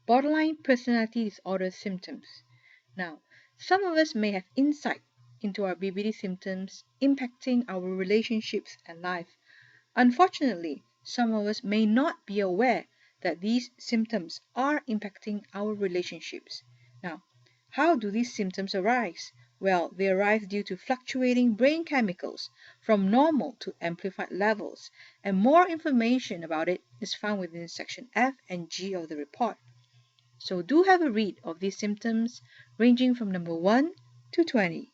borderline personality disorder symptoms. Now, some of us may have insight into our BPD symptoms impacting our relationships and life. Unfortunately, some of us may not be aware that these symptoms are impacting our relationships. Now, how do these symptoms arise? Well, they arise due to fluctuating brain chemicals from normal to amplified levels, and more information about it is found within section F and G of the report. So do have a read of these symptoms ranging from number 1 to 20.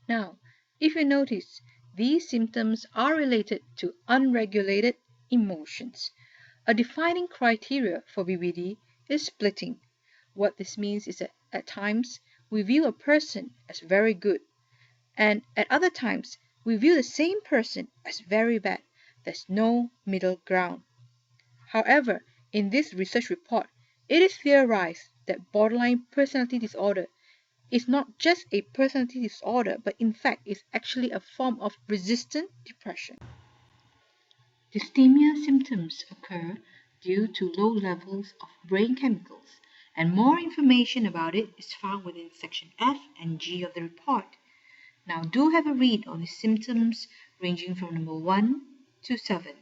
Now, if you notice, these symptoms are related to unregulated emotions. A defining criteria for BPD is splitting. What this means is that at times we view a person as very good, and at other times we view the same person as very bad. There's no middle ground. However, in this research report, it is theorized that borderline personality disorder is not just a personality disorder, but in fact is actually a form of resistant depression. Dysthymia symptoms occur due to low levels of brain chemicals, and more information about it is found within section F and G of the report. Now do have a read on the symptoms ranging from number 1 to 7.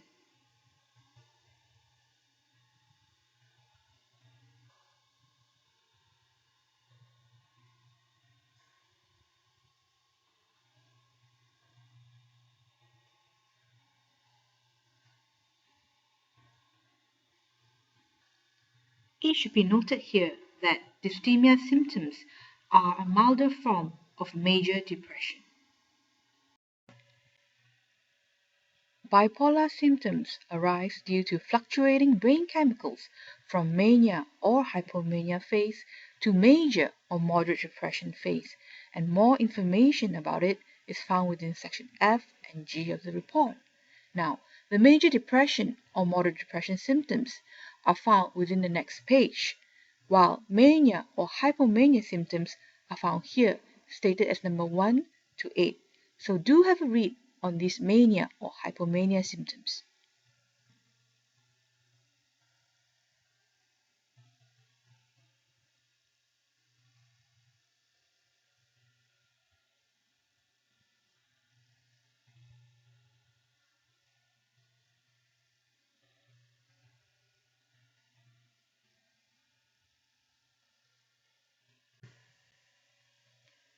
It should be noted here that dysthymia symptoms are a milder form of major depression. Bipolar symptoms arise due to fluctuating brain chemicals from mania or hypomania phase to major or moderate depression phase, and more information about it is found within section F and G of the report. Now, the major depression or moderate depression symptoms are found within the next page, while mania or hypomania symptoms are found here, stated as number 1 to 8. So do have a read on these mania or hypomania symptoms.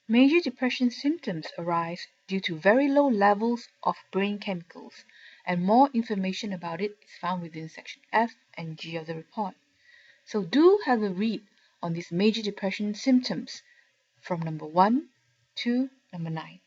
Major depression symptoms arise due to very low levels of brain chemicals, and more information about it is found within section F and G of the report. So do have a read on these major depression symptoms from number 1 to number 9.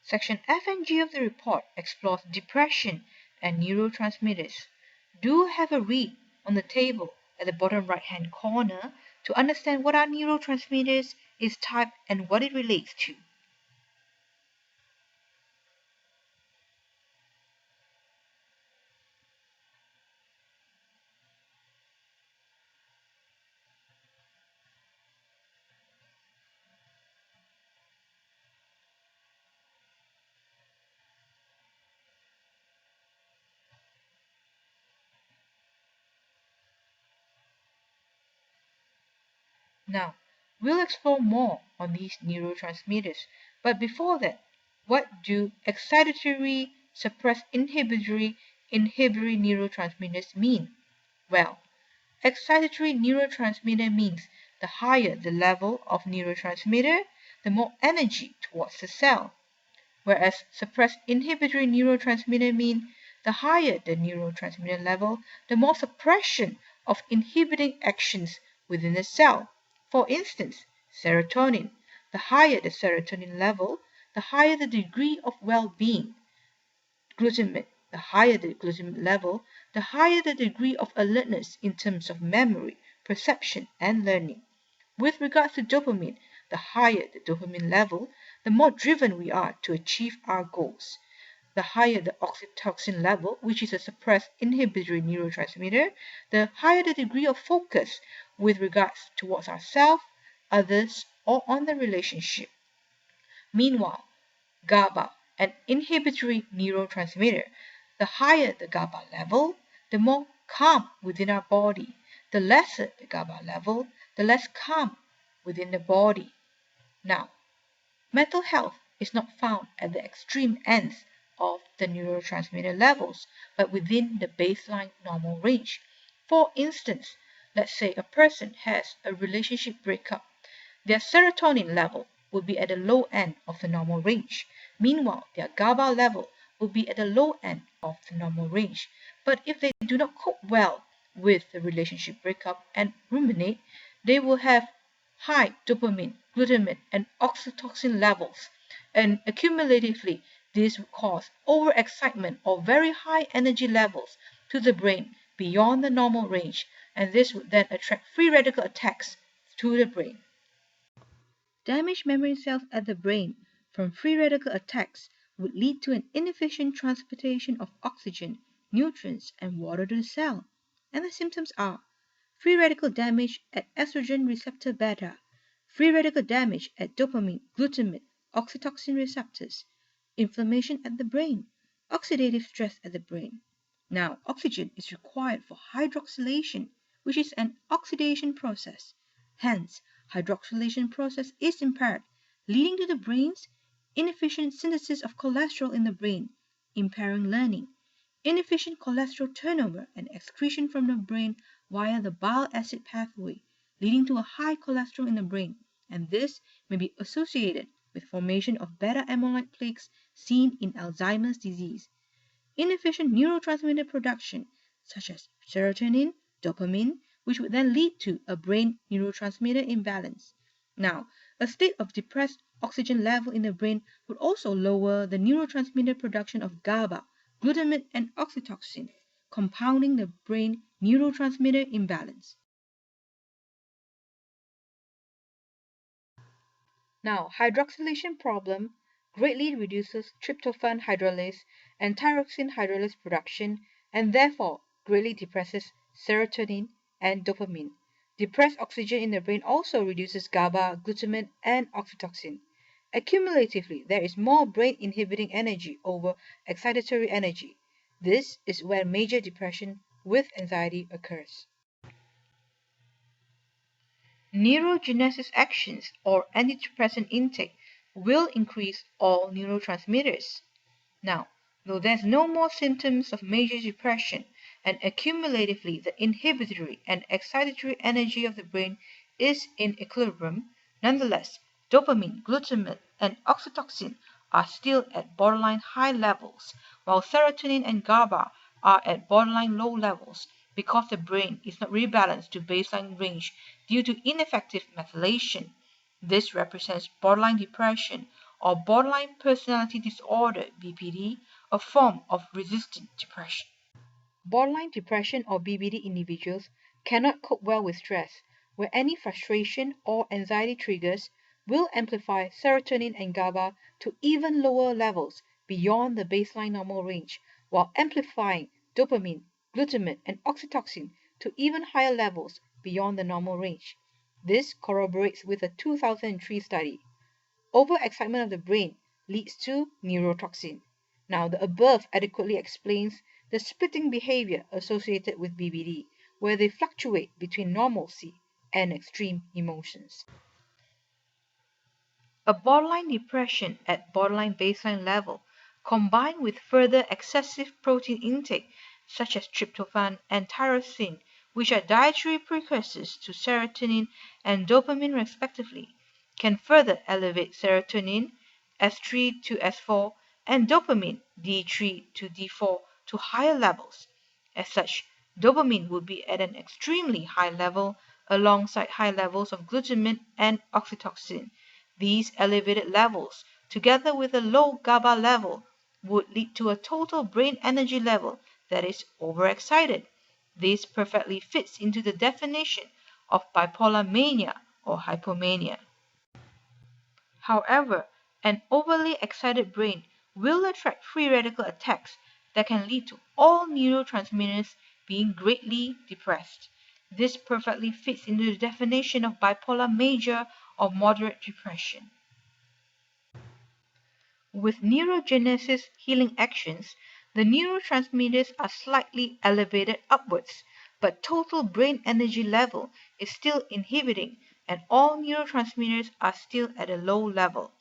Section F and G of the report explores depression and neurotransmitters. Do have a read on the table at the bottom right-hand corner to understand what are neurotransmitters, its type, and what it relates to. Now, we'll explore more on these neurotransmitters, but before that, what do excitatory, suppressed inhibitory neurotransmitters mean? Well, excitatory neurotransmitter means the higher the level of neurotransmitter, the more energy towards the cell. Whereas suppressed inhibitory neurotransmitter mean the higher the neurotransmitter level, the more suppression of inhibiting actions within the cell. For instance, serotonin. The higher the serotonin level, the higher the degree of well-being. Glutamate. The higher the glutamate level, the higher the degree of alertness in terms of memory, perception, and learning. With regards to dopamine, the higher the dopamine level, the more driven we are to achieve our goals. The higher the oxytocin level, which is a suppressed inhibitory neurotransmitter, the higher the degree of focus with regards towards ourselves, others, or on the relationship. Meanwhile, GABA, an inhibitory neurotransmitter, the higher the GABA level, the more calm within our body. The lesser the GABA level, the less calm within the body. Now, mental health is not found at the extreme ends of the neurotransmitter levels, but within the baseline normal range. For instance, let's say a person has a relationship breakup. Their serotonin level will be at the low end of the normal range. Meanwhile, their GABA level will be at the low end of the normal range. But if they do not cope well with the relationship breakup and ruminate, they will have high dopamine, glutamate, and oxytocin levels. And accumulatively, this will cause overexcitement or very high energy levels to the brain beyond the normal range, and this would then attract free radical attacks to the brain. Damaged memory cells at the brain from free radical attacks would lead to an inefficient transportation of oxygen, nutrients, and water to the cell. And the symptoms are free radical damage at estrogen receptor beta, free radical damage at dopamine, glutamate, oxytocin receptors, inflammation at the brain, oxidative stress at the brain. Now, oxygen is required for hydroxylation, which is an oxidation process. Hence, hydroxylation process is impaired, leading to the brain's inefficient synthesis of cholesterol in the brain, impairing learning, inefficient cholesterol turnover and excretion from the brain via the bile acid pathway, leading to a high cholesterol in the brain, and this may be associated with formation of beta amyloid plaques seen in Alzheimer's disease. Inefficient neurotransmitter production, such as serotonin, dopamine, which would then lead to a brain neurotransmitter imbalance. Now, a state of depressed oxygen level in the brain would also lower the neurotransmitter production of GABA, glutamate, and oxytocin, compounding the brain neurotransmitter imbalance. Now, hydroxylation problem greatly reduces tryptophan hydrolase and tyrosine hydrolase production and therefore greatly depresses serotonin and dopamine. Depressed oxygen in the brain also reduces GABA, glutamate, and oxytocin. Accumulatively, there is more brain inhibiting energy over excitatory energy. This is where major depression with anxiety occurs. Neurogenesis actions or antidepressant intake will increase all neurotransmitters. Now, though there's no more symptoms of major depression and accumulatively the inhibitory and excitatory energy of the brain is in equilibrium, nonetheless, dopamine, glutamate, and oxytocin are still at borderline high levels, while serotonin and GABA are at borderline low levels because the brain is not rebalanced to baseline range due to ineffective methylation. This represents borderline depression or borderline personality disorder (BPD), a form of resistant depression. Borderline depression or BPD individuals cannot cope well with stress, where any frustration or anxiety triggers will amplify serotonin and GABA to even lower levels beyond the baseline normal range, while amplifying dopamine, glutamate, and oxytocin to even higher levels beyond the normal range. This corroborates with a 2003 study. Overexcitement of the brain leads to neurotoxin. Now, the above adequately explains the splitting behavior associated with BPD, where they fluctuate between normalcy and extreme emotions. A borderline depression at borderline baseline level, combined with further excessive protein intake, such as tryptophan and tyrosine, which are dietary precursors to serotonin and dopamine respectively, can further elevate serotonin S3 to S4 and dopamine D3 to D4 to higher levels. As such, dopamine would be at an extremely high level alongside high levels of glutamine and oxytocin. These elevated levels, together with a low GABA level, would lead to a total brain energy level that is overexcited. This perfectly fits into the definition of bipolar mania or hypomania. However, an overly excited brain will attract free radical attacks that can lead to all neurotransmitters being greatly depressed. This perfectly fits into the definition of bipolar major or moderate depression. With neurogenesis healing actions, the neurotransmitters are slightly elevated upwards, but total brain energy level is still inhibiting and all neurotransmitters are still at a low level.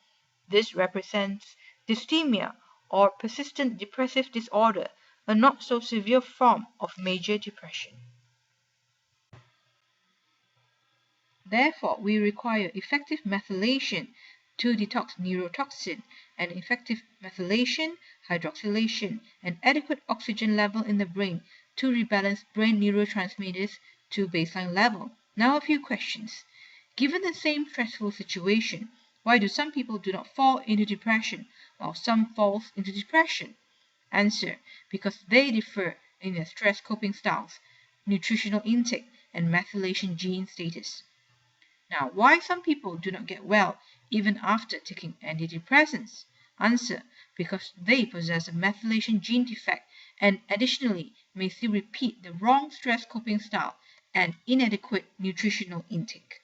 This represents dysthymia or persistent depressive disorder, a not so severe form of major depression. Therefore, we require effective methylation to detox neurotoxin, and effective methylation, hydroxylation, and adequate oxygen level in the brain to rebalance brain neurotransmitters to baseline level. Now a few questions. Given the same stressful situation, why do some people do not fall into depression while some falls into depression? Answer: because they differ in their stress coping styles, nutritional intake, and methylation gene status. Now, why some people do not get well even after taking antidepressants? Answer: because they possess a methylation gene defect and additionally may still repeat the wrong stress coping style and inadequate nutritional intake.